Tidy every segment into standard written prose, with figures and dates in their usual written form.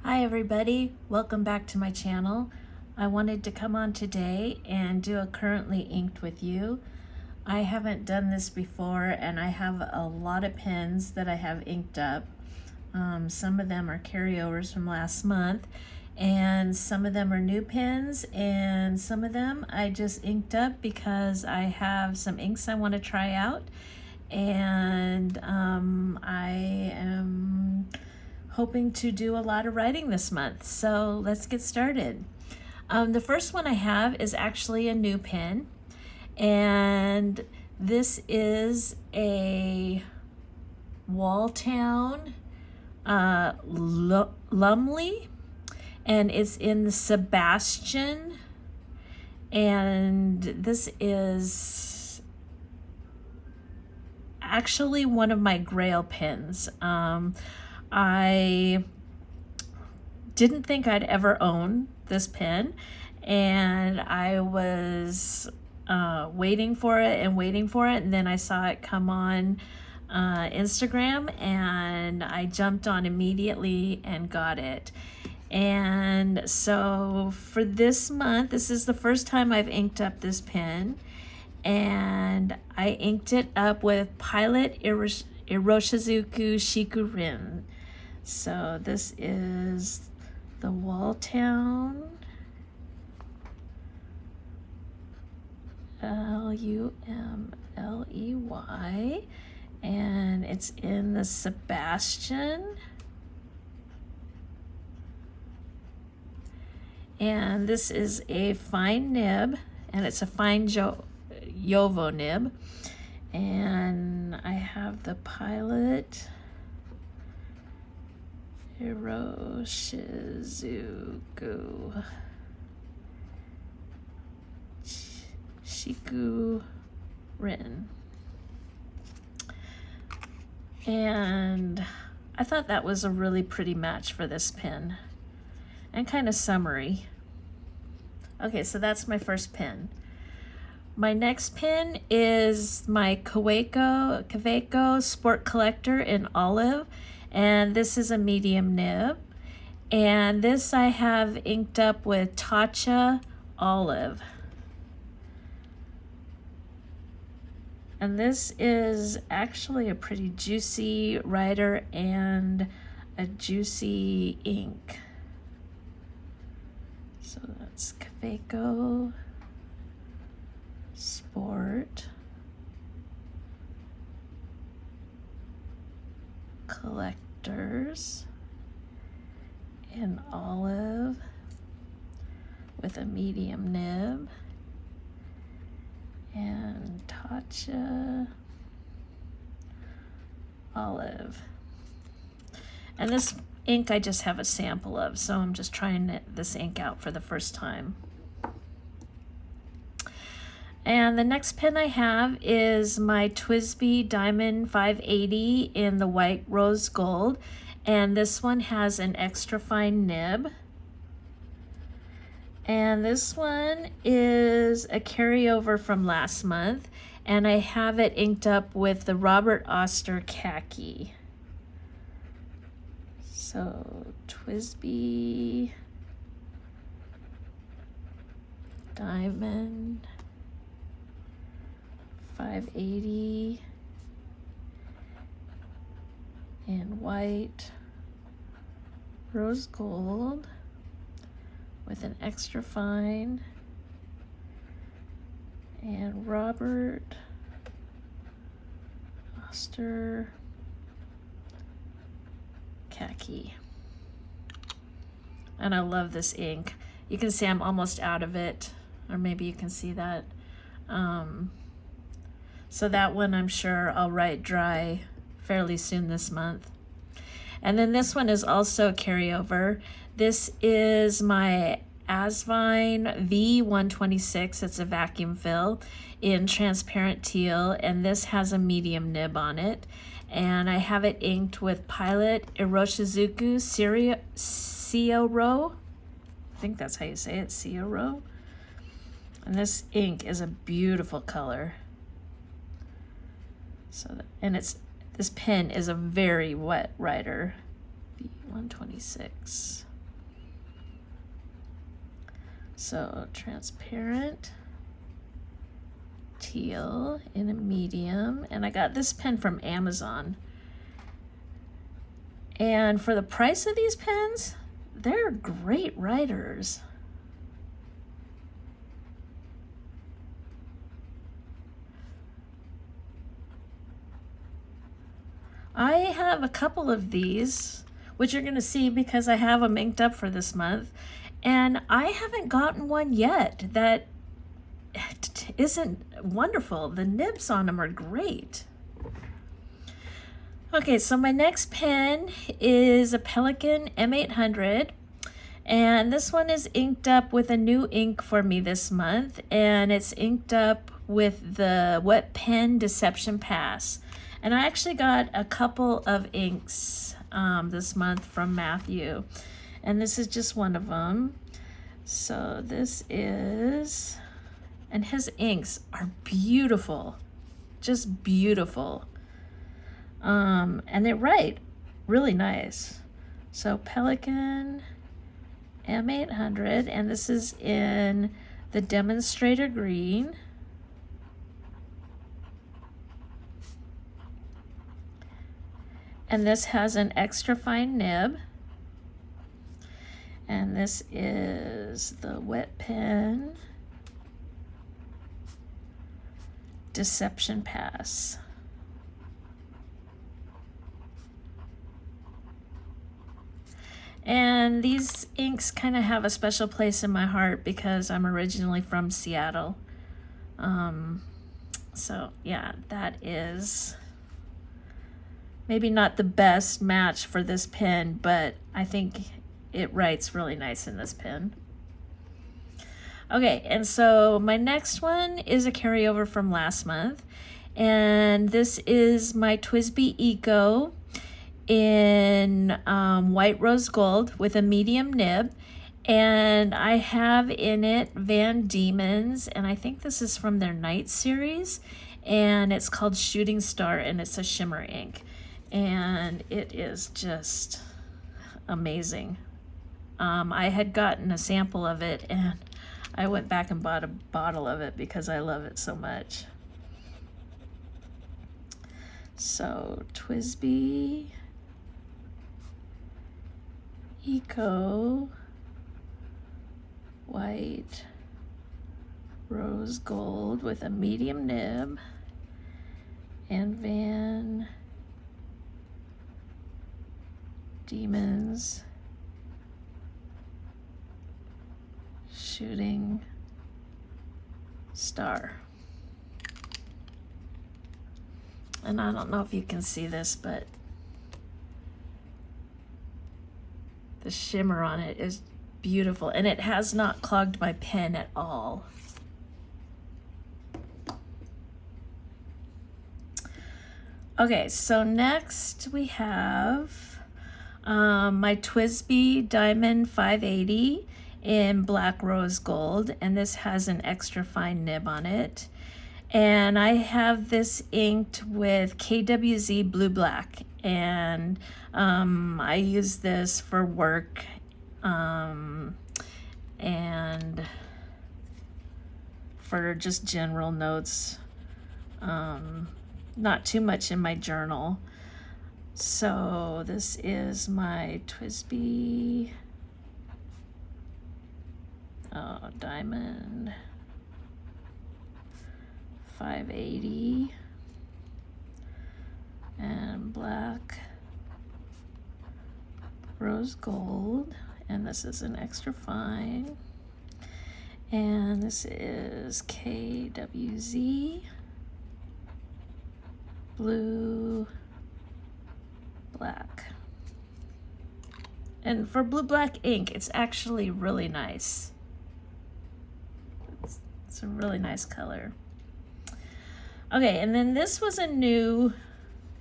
Hi everybody, welcome back to my channel. I wanted to come on today and do a currently inked with you. I haven't done this before and I have a lot of pens that I have inked up. Some of them are carryovers from last month and some of them are new pens and some of them I just inked up because I have some inks I want to try out, and I am hoping to do a lot of writing this month. So let's get started. The first one I have is actually a new pen, and this is a Walltown Lumley, and it's in the Sebastian, and this is actually one of my Grail pens. I didn't think I'd ever own this pen, and I was waiting for it, and then I saw it come on Instagram, and I jumped on immediately and got it. And so for this month, this is the first time I've inked up this pen, and I inked it up with Pilot Iroshizuku Shikurin. So this is the Walltown Lumley, and it's in the Sebastian. And this is a fine nib, and it's a fine Yovo nib. And I have the Pilot Iroshizuku Shikurin. And I thought that was a really pretty match for this pen, and kind of summery. Okay, so that's my first pen. My next pen is my Kaweco Sport Collector in olive, and this is a medium nib. And this I have inked up with Tatcha Olive. And this is actually a pretty juicy writer and a juicy ink. So that's Kaweco Sport Collectors in olive with a medium nib, and Tatcha Olive. And this ink I just have a sample of, so I'm just trying this ink out for the first time. And the next pen I have is my TWSBI Diamond 580 in the white rose gold, and this one has an extra fine nib. And this one is a carryover from last month, and I have it inked up with the Robert Oster Khaki. So TWSBI Diamond 580 in white rose gold with an extra fine, and Robert Oster Khaki. And I love this ink. You can see I'm almost out of it, or maybe you can see that. So that one I'm sure I'll write dry fairly soon this month. And then this one is also a carryover. This is my Asvine V126. It's a vacuum fill in transparent teal, and this has a medium nib on it. And I have it inked with Pilot Iroshizuku Seiyoro. I think that's how you say it, Seiyoro. And this ink is a beautiful color. So, and this pen is a very wet writer. B126. So transparent, teal in a medium, and I got this pen from Amazon. And for the price of these pens, they're great writers. I have a couple of these, which you're going to see because I have them inked up for this month. And I haven't gotten one yet that isn't wonderful. The nibs on them are great. Okay, so my next pen is a Pelikan M800. And this one is inked up with a new ink for me this month. And it's inked up with the Wet Pen Deception Pass. And I actually got a couple of inks this month from Matthew. And this is just one of them. So this is, and his inks are beautiful. Just beautiful. And they write really nice. So Pelikan M800, and this is in the Demonstrator Green. And this has an extra fine nib. And this is the Wet Pen Deception Pass. And these inks kind of have a special place in my heart because I'm originally from Seattle. So yeah, that is maybe not the best match for this pen, but I think it writes really nice in this pen. Okay, and so my next one is a carryover from last month. And this is my TWSBI Eco in white rose gold with a medium nib. And I have in it Van Diemen's, and I think this is from their Night series. And it's called Shooting Star, and it's a shimmer ink. And it is just amazing. I had gotten a sample of it, and I went back and bought a bottle of it because I love it so much. So TWSBI Eco white rose gold with a medium nib, and Van Diemen's Shooting Star. And I don't know if you can see this, but the shimmer on it is beautiful, and it has not clogged my pen at all. Okay, so next we have my TWSBI Diamond 580 in black rose gold, and this has an extra fine nib on it. And I have this inked with KWZ Blue Black, and I use this for work and for just general notes, not too much in my journal. So this is my TWSBI Diamond 580 and black rose gold, and this is an extra fine, and this is KWZ Blue Black. And for blue black ink, it's actually really nice. It's a really nice color. Okay, and then this was a new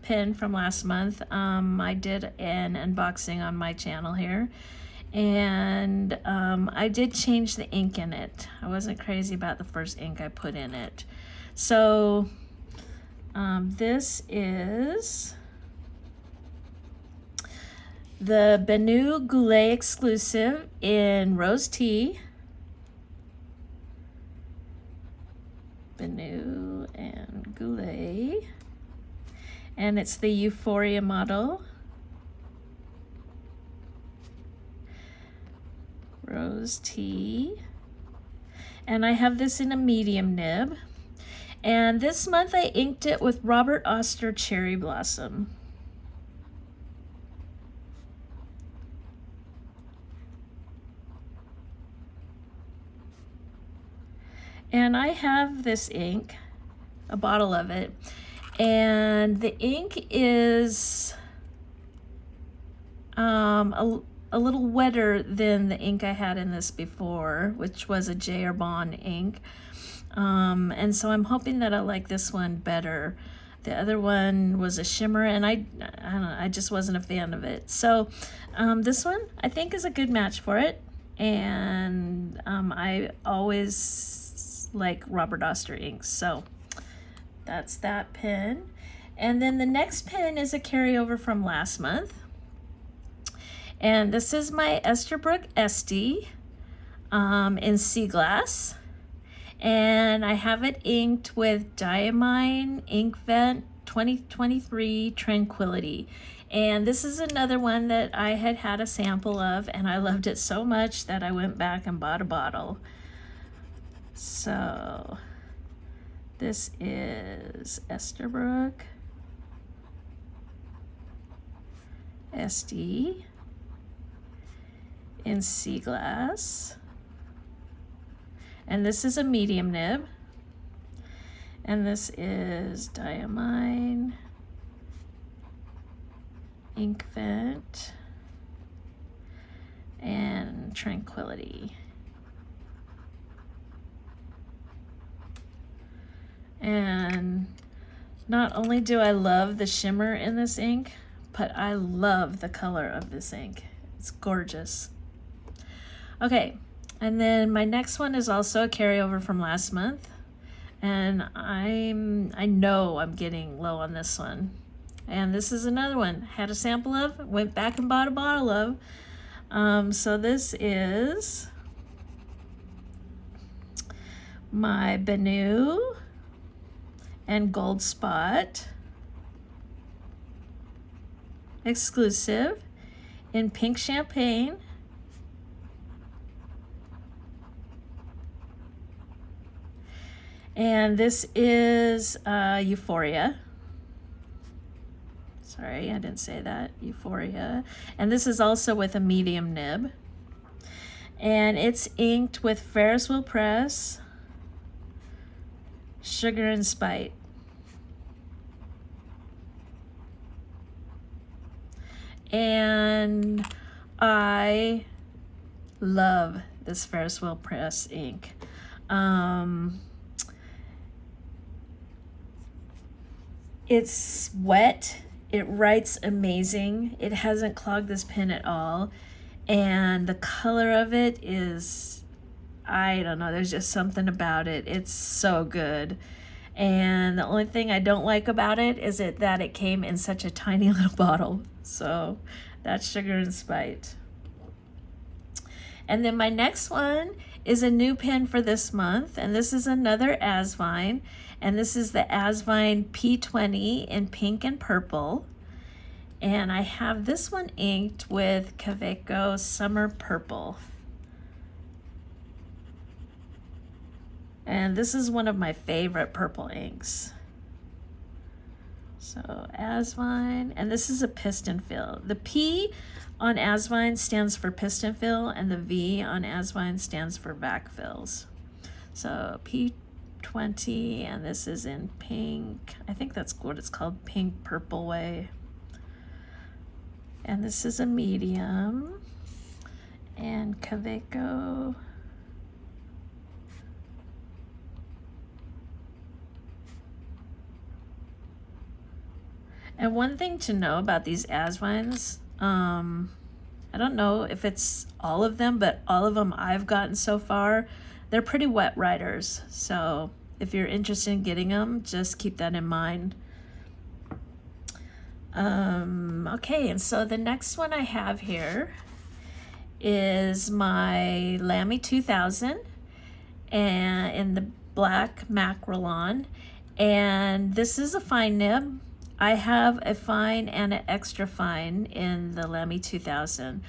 pen from last month. I did an unboxing on my channel here, and I did change the ink in it. I wasn't crazy about the first ink I put in it. So this is the Benu Goulet exclusive in Rose Tea. and it's the Euphoria model. Rose Tea. And I have this in a medium nib. And this month I inked it with Robert Oster Cherry Blossom. And I have this ink, a bottle of it, and the ink is a little wetter than the ink I had in this before, which was a J. Arbonne ink. And so I'm hoping that I like this one better. The other one was a shimmer, and I don't know, I just wasn't a fan of it. So this one I think is a good match for it, and I always like Robert Oster inks, so that's that pen. And then the next pen is a carryover from last month, and this is my Esterbrook Esty in Sea Glass, and I have it inked with Diamine Inkvent 2023 Tranquility. And this is another one that I had a sample of, and I loved it so much that I went back and bought a bottle. So this is Esterbrook Esty in Sea Glass, and this is a medium nib, and this is Diamine Inkvent and Tranquility. And not only do I love the shimmer in this ink, but I love the color of this ink. It's gorgeous. Okay, and then my next one is also a carryover from last month, and I know I'm getting low on this one. And this is another one, had a sample of, went back and bought a bottle of. So this is my Benu and Gold Spot exclusive in Pink Champagne. And this is Euphoria. Sorry, I didn't say that. Euphoria. And this is also with a medium nib. And it's inked with Ferris Wheel Press, Sugar and Spite. And I love this Ferris Wheel Press ink. It's wet, it writes amazing, it hasn't clogged this pen at all, and the color of it is, I don't know, there's just something about it. It's so good. And the only thing I don't like about it is that it came in such a tiny little bottle. So that's Sugar and Spite. And then my next one is a new pen for this month, and this is another Asvine, and this is the Asvine P20 in pink and purple. And I have this one inked with Kaweco Summer Purple. And this is one of my favorite purple inks. So Asvine, and this is a piston fill. The P on Asvine stands for piston fill, and the V on Asvine stands for back fills. So P20, and this is in pink. I think that's what it's called, Pink Purple Way. And this is a medium, and Kaweco. And one thing to know about these Asvines, I don't know if it's all of them, but all of them I've gotten so far, they're pretty wet writers. So if you're interested in getting them, just keep that in mind. Okay, and so the next one I have here is my Lamy 2000 and in the black Macrolon, and this is a fine nib. I have a fine and an extra fine in the Lamy 2000.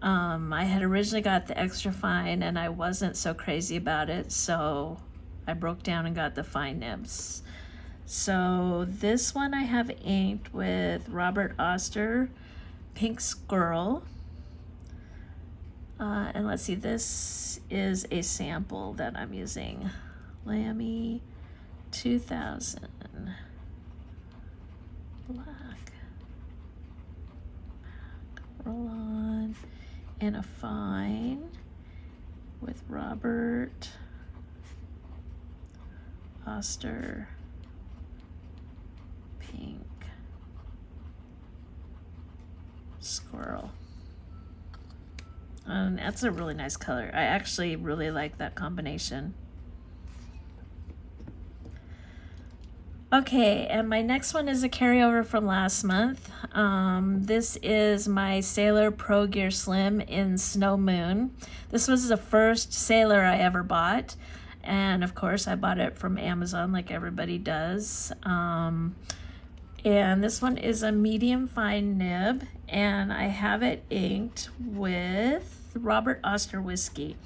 I had originally got the extra fine and I wasn't so crazy about it, so I broke down and got the fine nibs. So this one I have inked with Robert Oster Pink Squirrel. And let's see, this is a sample that I'm using. Lamy 2000. Black. Roll on. And a fine with Robert Oster Pink Squirrel. That's a really nice color. I actually really like that combination. Okay, and my next one is a carryover from last month. This is my Sailor Pro Gear Slim in Snow Moon. This was the first Sailor I ever bought, and of course I bought it from Amazon like everybody does. And this one is a medium fine nib, and I have it inked with Robert Oster Whiskey.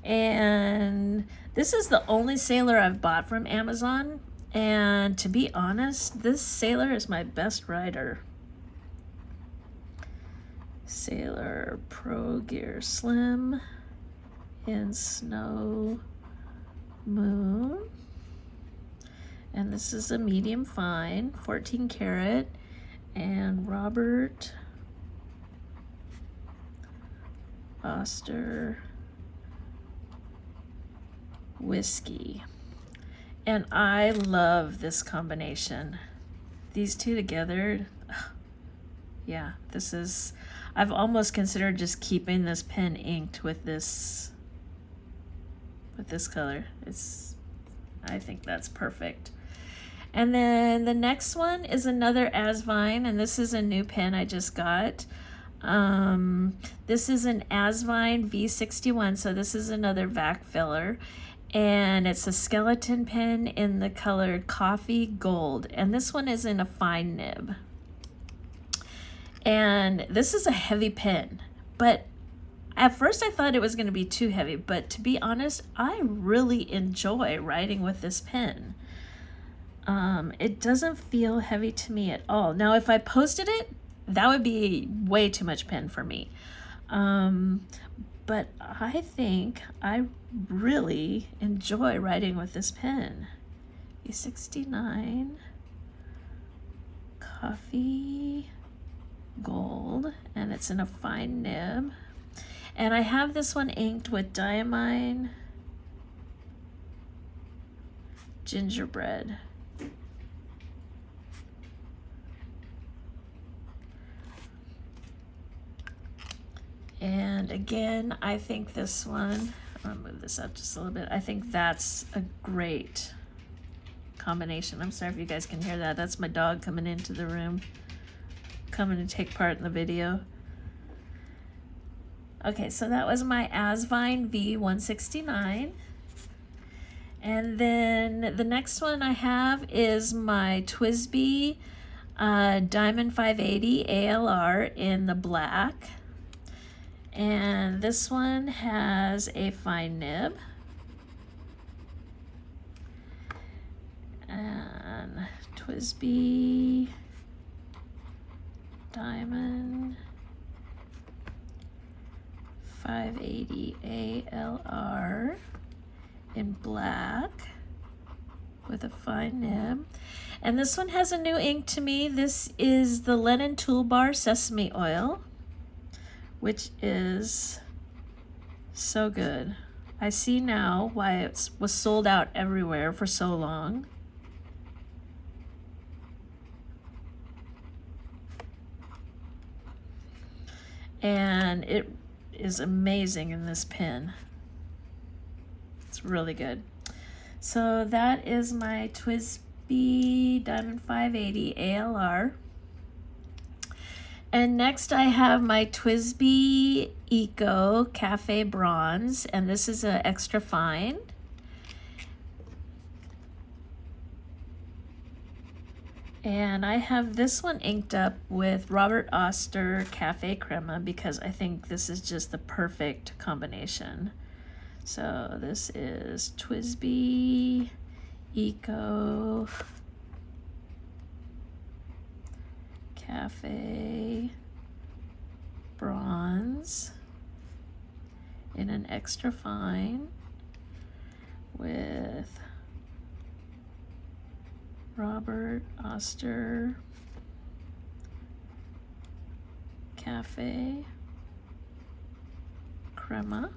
And this is the only Sailor I've bought from Amazon. And to be honest, this Sailor is my best rider. Sailor Pro Gear Slim in Snow Moon. And this is a medium fine, 14 karat, and Robert Oster Whiskey. And I love this combination. These two together, yeah, this is, I've almost considered just keeping this pen inked with this color. I think that's perfect. And then the next one is another Asvine, and this is a new pen I just got. This is an Asvine V61, so this is another vac filler. And it's a skeleton pen in the color Coffee Gold. And this one is in a fine nib. And this is a heavy pen. But at first I thought it was going to be too heavy. But to be honest, I really enjoy writing with this pen. It doesn't feel heavy to me at all. Now, if I posted it, that would be way too much pen for me. But I think I really enjoy writing with this pen. E69 Coffee Gold, and it's in a fine nib. And I have this one inked with Diamine Gingerbread. And again, I think this one, I'll move this up just a little bit. I think that's a great combination. I'm sorry if you guys can hear that. That's my dog coming into the room, coming to take part in the video. Okay, so that was my Asvine V169. And then the next one I have is my TWSBI Diamond 580 ALR in the black. And this one has a fine nib. And TWSBI Diamond 580 ALR in black with a fine nib. And this one has a new ink to me. This is the Lennon Toolbar Sesame Oil, which is so good. I see now why it was sold out everywhere for so long. And it is amazing in this pen. It's really good. So that is my TWSBI Diamond 580 ALR. And next I have my TWSBI Eco Cafe Bronze, and this is an extra fine. And I have this one inked up with Robert Oster Cafe Crema because I think this is just the perfect combination. So this is TWSBI Eco Cafe Bronze in an extra fine with Robert Oster Cafe Crema.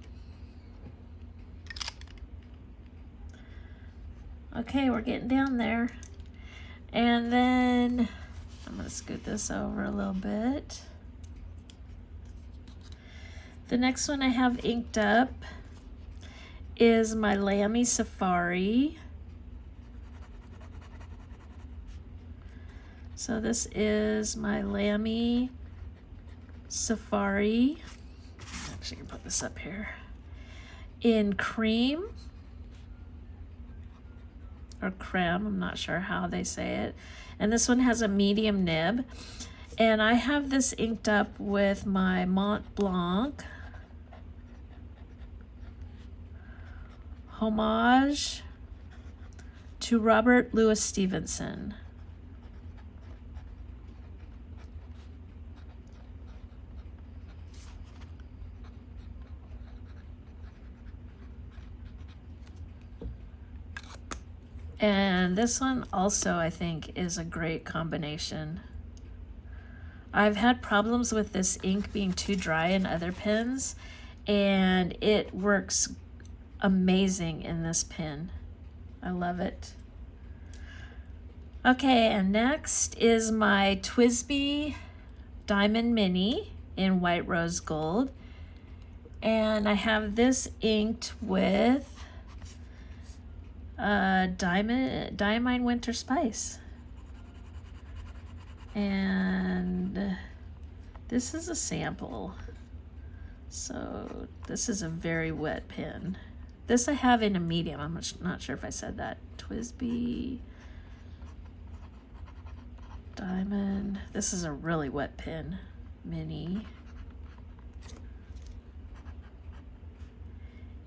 Okay, we're getting down there. And then I'm going to scoot this over a little bit. The next one I have inked up is my Lamy Safari. So this is my Lamy Safari. Actually, I can put this up here. In cream or creme, I'm not sure how they say it. And this one has a medium nib. And I have this inked up with my Mont Blanc Homage to Robert Louis Stevenson. And this one also, I think, is a great combination. I've had problems with this ink being too dry in other pens, and it works amazing in this pen. I love it. Okay, and next is my TWSBI Diamond Mini in white rose gold. And I have this inked with Diamine Winter Spice. And this is a sample. So this is a very wet pen. This I have in a medium. I'm not sure if I said that. TWSBI Diamond. This is a really wet pen. Mini.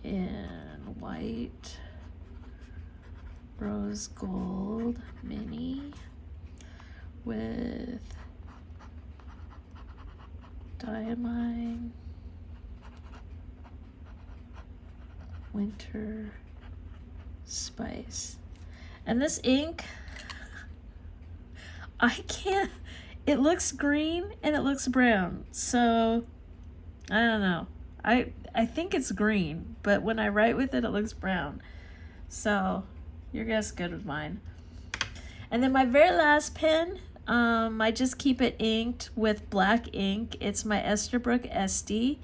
In white rose gold mini with Diamine Winter Spice. And this ink, it looks green and it looks brown. So I don't know. I think it's green, but when I write with it, it looks brown. So your guess good with mine. And then my very last pen, I just keep it inked with black ink. It's my Esterbrook Esty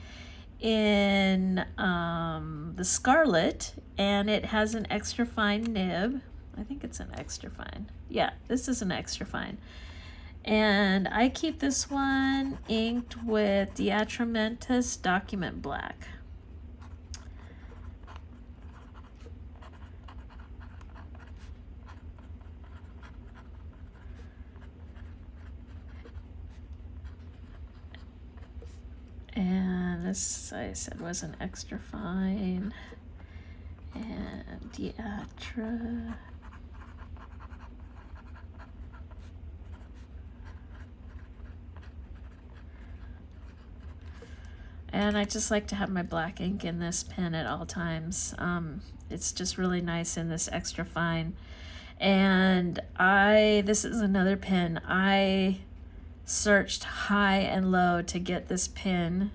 in the Scarlet, and it has an extra fine nib. I think it's an extra fine. Yeah, this is an extra fine. And I keep this one inked with Diatramentus Document Black. And this, I said, was an extra fine. And Diatra. And I just like to have my black ink in this pen at all times. It's just really nice in this extra fine. And this is another pen. I searched high and low to get this pen.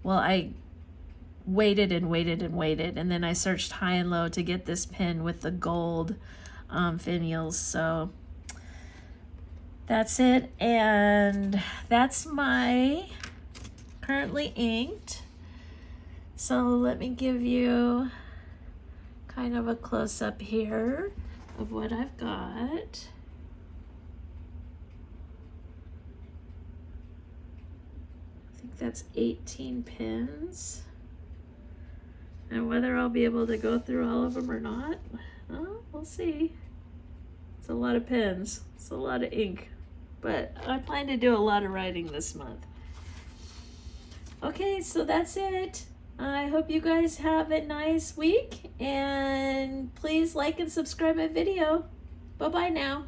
Well, I waited and waited and waited, and then I searched high and low to get this pen with the gold finials. So that's it, and that's my currently inked. So let me give you kind of a close-up here of what I've got. I think that's 18 pins. And whether I'll be able to go through all of them or not, well, we'll see. It's a lot of pens. It's a lot of ink. But I plan to do a lot of writing this month. Okay, so that's it. I hope you guys have a nice week, and please like and subscribe my video. Bye-bye now.